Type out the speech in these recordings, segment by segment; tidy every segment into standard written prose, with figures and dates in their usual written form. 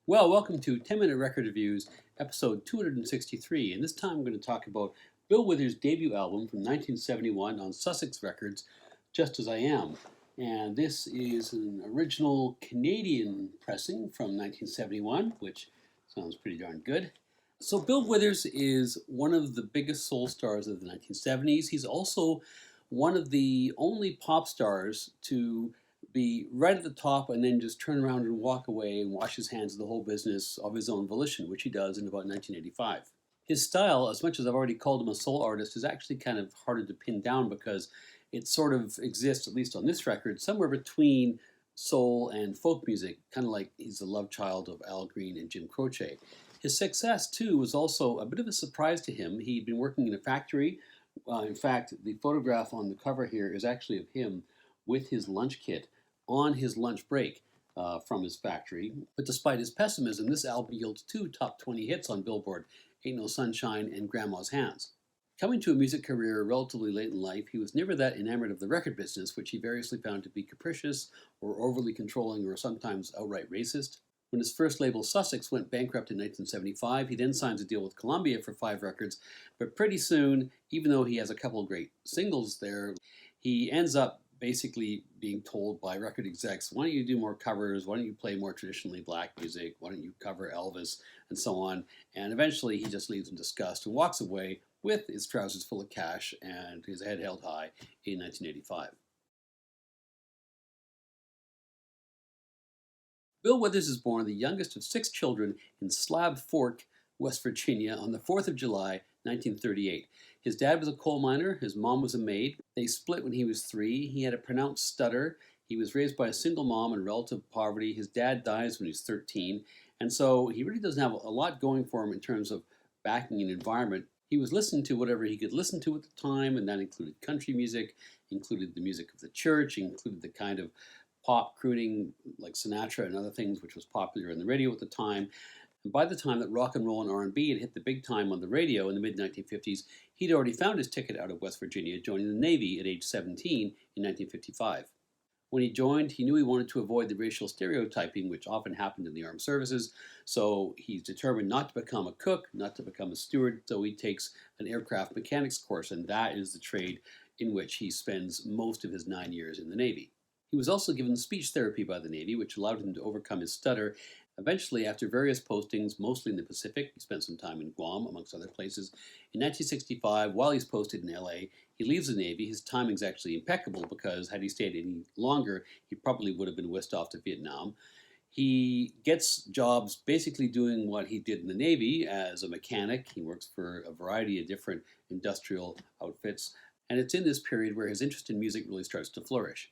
Well, welcome to 10-Minute Record Reviews, episode 263, and this time I'm going to talk about Bill Withers' debut album from 1971 on Sussex Records, Just As I Am. And this is an original Canadian pressing from 1971, which sounds pretty darn good. So Bill Withers is one of the biggest soul stars of the 1970s. He's also one of the only pop stars to be right at the top and then just turn around and walk away and wash his hands of the whole business of his own volition, which he does in about 1985. His style, as much as I've already called him a soul artist, is actually kind of harder to pin down because it sort of exists, at least on this record, somewhere between soul and folk music, kind of like he's the love child of Al Green and Jim Croce. His success, too, was also a bit of a surprise to him. He'd been working in a factory. In fact, the photograph on the cover here is actually of him with his lunch kit on his lunch break from his factory. But despite his pessimism, this album yields two top 20 hits on Billboard, Aint No Sunshine and Grandma's Hands. Coming to a music career relatively late in life, he was never that enamored of the record business, which he variously found to be capricious or overly controlling or sometimes outright racist. When his first label, Sussex, went bankrupt in 1975, he then signs a deal with Columbia for 5 records, but pretty soon, even though he has a couple of great singles there, he ends up basically being told by record execs, why don't you do more covers, why don't you play more traditionally black music, why don't you cover Elvis, and so on. And eventually he just leaves in disgust and walks away with his trousers full of cash and his head held high in 1985. Bill Withers is born the youngest of 6 children in Slab Fork, West Virginia on the 4th of July, 1938. His dad was a coal miner, his mom was a maid. They split when he was 3. He had a pronounced stutter. He was raised by a single mom in relative poverty. His dad dies when he's 13. And so he really doesn't have a lot going for him in terms of backing an environment. He was listening to whatever he could listen to at the time, and that included country music, included the music of the church, included the kind of pop crooning like Sinatra and other things, which was popular in the radio at the time. And by the time that rock and roll and R&B had hit the big time on the radio in the mid-1950s, he'd already found his ticket out of West Virginia, joining the Navy at age 17 in 1955. When he joined, he knew he wanted to avoid the racial stereotyping which often happened in the armed services, so he's determined not to become a cook, not to become a steward, so he takes an aircraft mechanics course, and that is the trade in which he spends most of his 9 years in the Navy. He was also given speech therapy by the Navy, which allowed him to overcome his stutter. Eventually, after various postings, mostly in the Pacific, he spent some time in Guam, amongst other places. In 1965, while he's posted in LA, he leaves the Navy. His timing's actually impeccable because had he stayed any longer, he probably would have been whisked off to Vietnam. He gets jobs basically doing what he did in the Navy as a mechanic. He works for a variety of different industrial outfits. And it's in this period where his interest in music really starts to flourish.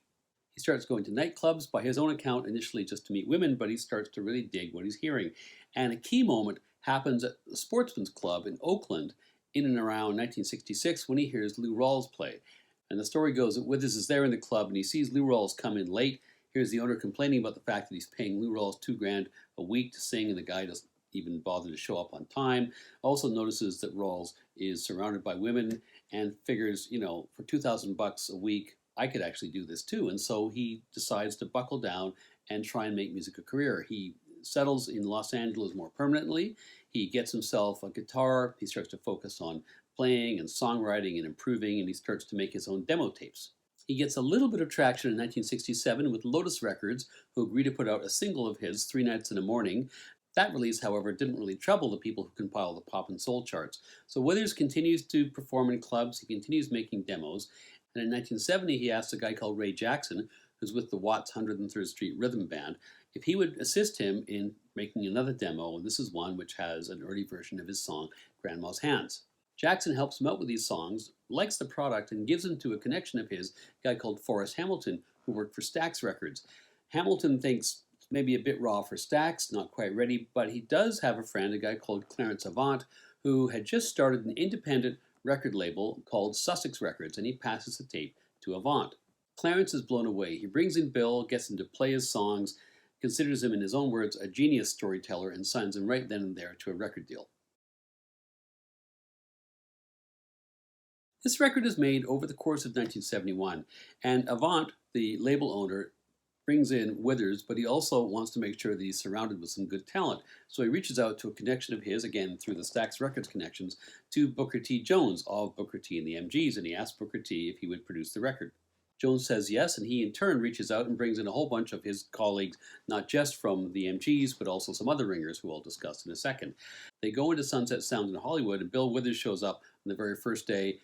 He starts going to nightclubs, by his own account, initially just to meet women, but he starts to really dig what he's hearing. And a key moment happens at the Sportsman's Club in Oakland in and around 1966 when he hears Lou Rawls play. And the story goes that Withers is there in the club and he sees Lou Rawls come in late. Here's the owner complaining about the fact that he's paying Lou Rawls $2,000 a week to sing and the guy doesn't even bother to show up on time. Also notices that Rawls is surrounded by women and figures, for $2,000 a week, I could actually do this too. And so he decides to buckle down and try and make music a career. He settles in Los Angeles more permanently. He gets himself a guitar. He starts to focus on playing and songwriting and improving, and he starts to make his own demo tapes. He gets a little bit of traction in 1967 with Lotus Records, who agreed to put out a single of his, Three Nights in a Morning. That release, however, didn't really trouble the people who compile the pop and soul charts. So Withers continues to perform in clubs. He continues making demos. And in 1970, he asked a guy called Ray Jackson, who's with the Watts 103rd Street Rhythm Band, if he would assist him in making another demo, and this is one which has an early version of his song, Grandma's Hands. Jackson helps him out with these songs, likes the product, and gives him to a connection of his, a guy called Forrest Hamilton, who worked for Stax Records. Hamilton thinks maybe a bit raw for Stax, not quite ready, but he does have a friend, a guy called Clarence Avant, who had just started an independent record label called Sussex Records, and he passes the tape to Avant. Clarence is blown away. He brings in Bill, gets him to play his songs, considers him, in his own words, a genius storyteller, and signs him right then and there to a record deal. This record is made over the course of 1971, and Avant, the label owner, brings in Withers, but he also wants to make sure that he's surrounded with some good talent. So he reaches out to a connection of his, again through the Stax Records connections, to Booker T. Jones of Booker T. and the MGs, and he asks Booker T. if he would produce the record. Jones says yes, and he in turn reaches out and brings in a whole bunch of his colleagues, not just from the MGs, but also some other ringers who I'll discuss in a second. They go into Sunset Sound in Hollywood, and Bill Withers shows up on the very first day,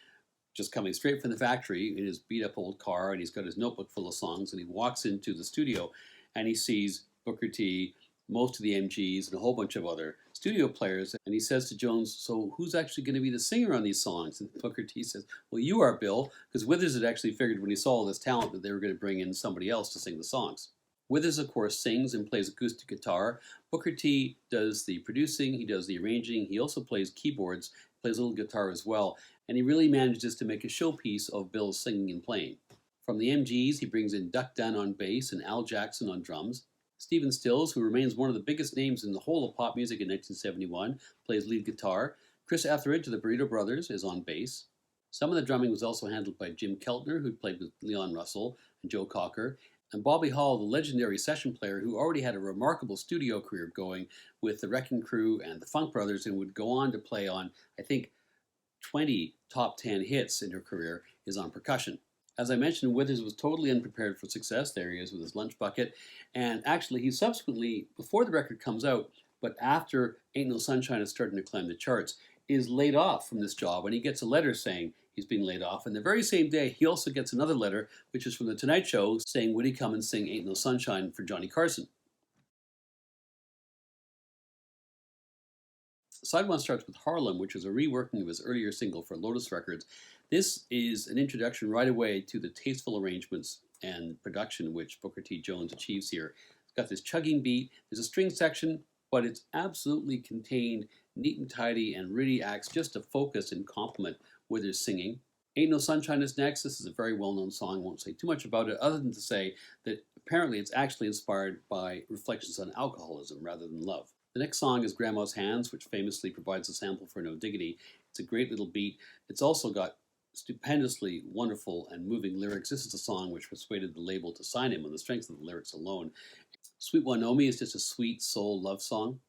just coming straight from the factory in his beat-up old car, and he's got his notebook full of songs, and he walks into the studio, and he sees Booker T., most of the MGs, and a whole bunch of other studio players, and he says to Jones, so who's actually going to be the singer on these songs? And Booker T says, well, you are, Bill, because Withers had actually figured when he saw all this talent that they were going to bring in somebody else to sing the songs. Withers, of course, sings and plays acoustic guitar. Booker T does the producing, he does the arranging, he also plays keyboards, plays a little guitar as well, and he really manages to make a showpiece of Bill's singing and playing. From the MGs, he brings in Duck Dunn on bass and Al Jackson on drums. Stephen Stills, who remains one of the biggest names in the whole of pop music in 1971, plays lead guitar. Chris Etheridge of the Burrito Brothers is on bass. Some of the drumming was also handled by Jim Keltner, who played with Leon Russell and Joe Cocker, and Bobby Hall, the legendary session player who already had a remarkable studio career going with the Wrecking Crew and the Funk Brothers and would go on to play on, I think, 20 top 10 hits in her career, is on percussion. As I mentioned, Withers was totally unprepared for success. There he is with his lunch bucket. And actually, he subsequently, before the record comes out, but after Aint No Sunshine is starting to climb the charts, is laid off from this job. And he gets a letter saying he's being laid off. And the very same day, he also gets another letter, which is from The Tonight Show, saying, would he come and sing Aint No Sunshine for Johnny Carson? Side 1 starts with Harlem, which is a reworking of his earlier single for Lotus Records. This is an introduction right away to the tasteful arrangements and production which Booker T. Jones achieves here. It's got this chugging beat, there's a string section, but it's absolutely contained, neat and tidy, and really acts just to focus and complement Withers' singing. Aint No Sunshine is next. This is a very well-known song. I won't say too much about it, other than to say that apparently it's actually inspired by reflections on alcoholism rather than love. The next song is Grandma's Hands, which famously provides a sample for No Diggity. It's a great little beat. It's also got stupendously wonderful and moving lyrics. This is a song which persuaded the label to sign him on the strength of the lyrics alone. Sweet Wanomi is just a sweet soul love song.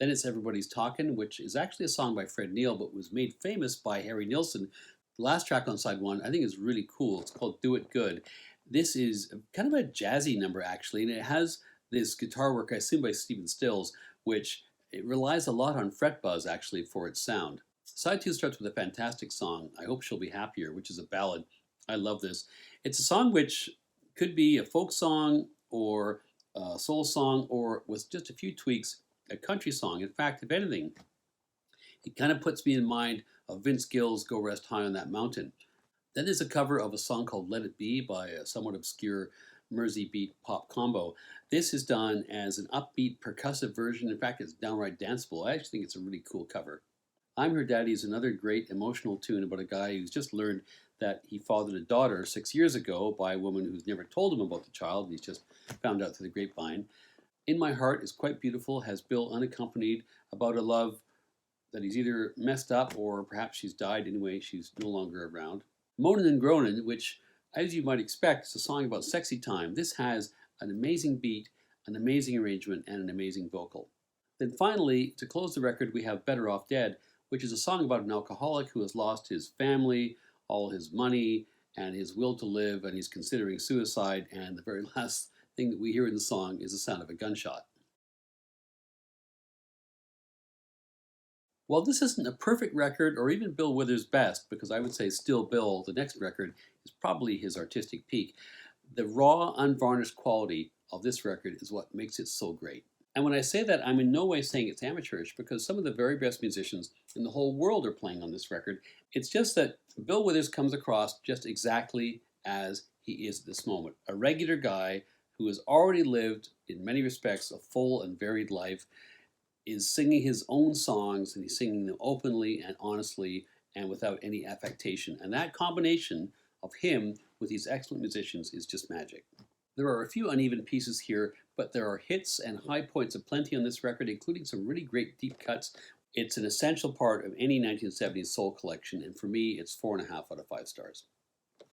Then it's Everybody's Talkin', which is actually a song by Fred Neil, but was made famous by Harry Nilsson. The last track on side 1 I think is really cool. It's called Do It Good. This is kind of a jazzy number, actually, and it has this guitar work, I assume by Stephen Stills, which it relies a lot on fret buzz, actually, for its sound. Side 2 starts with a fantastic song, I Hope She'll Be Happier, which is a ballad. I love this. It's a song which could be a folk song or a soul song, or with just a few tweaks, a country song. In fact, if anything, it kind of puts me in mind of Vince Gill's Go Rest High on That Mountain. Then there's a cover of a song called Let It Be by a somewhat obscure Mersey beat pop combo. This is done as an upbeat percussive version. In fact, it's downright danceable. I actually think it's a really cool cover. I'm Her Daddy is another great emotional tune about a guy who's just learned that he fathered a daughter 6 years ago by a woman who's never told him about the child. He's just found out through the grapevine. In My Heart is quite beautiful, has Bill unaccompanied about a love that he's either messed up or perhaps she's died anyway, she's no longer around. Moanin' and Groanin', which, as you might expect, is a song about sexy time. This has an amazing beat, an amazing arrangement, and an amazing vocal. Then finally, to close the record, we have Better Off Dead, which is a song about an alcoholic who has lost his family, all his money, and his will to live, and he's considering suicide, and the very last thing that we hear in the song is the sound of a gunshot. While this isn't a perfect record, or even Bill Withers' best, because I would say Still Bill, the next record, is probably his artistic peak, the raw, unvarnished quality of this record is what makes it so great. And when I say that, I'm in no way saying it's amateurish, because some of the very best musicians in the whole world are playing on this record. It's just that Bill Withers comes across just exactly as he is at this moment. A regular guy who has already lived, in many respects, a full and varied life, is singing his own songs, and he's singing them openly and honestly and without any affectation. And that combination of him with these excellent musicians is just magic. There are a few uneven pieces here, but there are hits and high points aplenty on this record, including some really great deep cuts. It's an essential part of any 1970s soul collection, and for me, it's 4.5 out of 5 stars.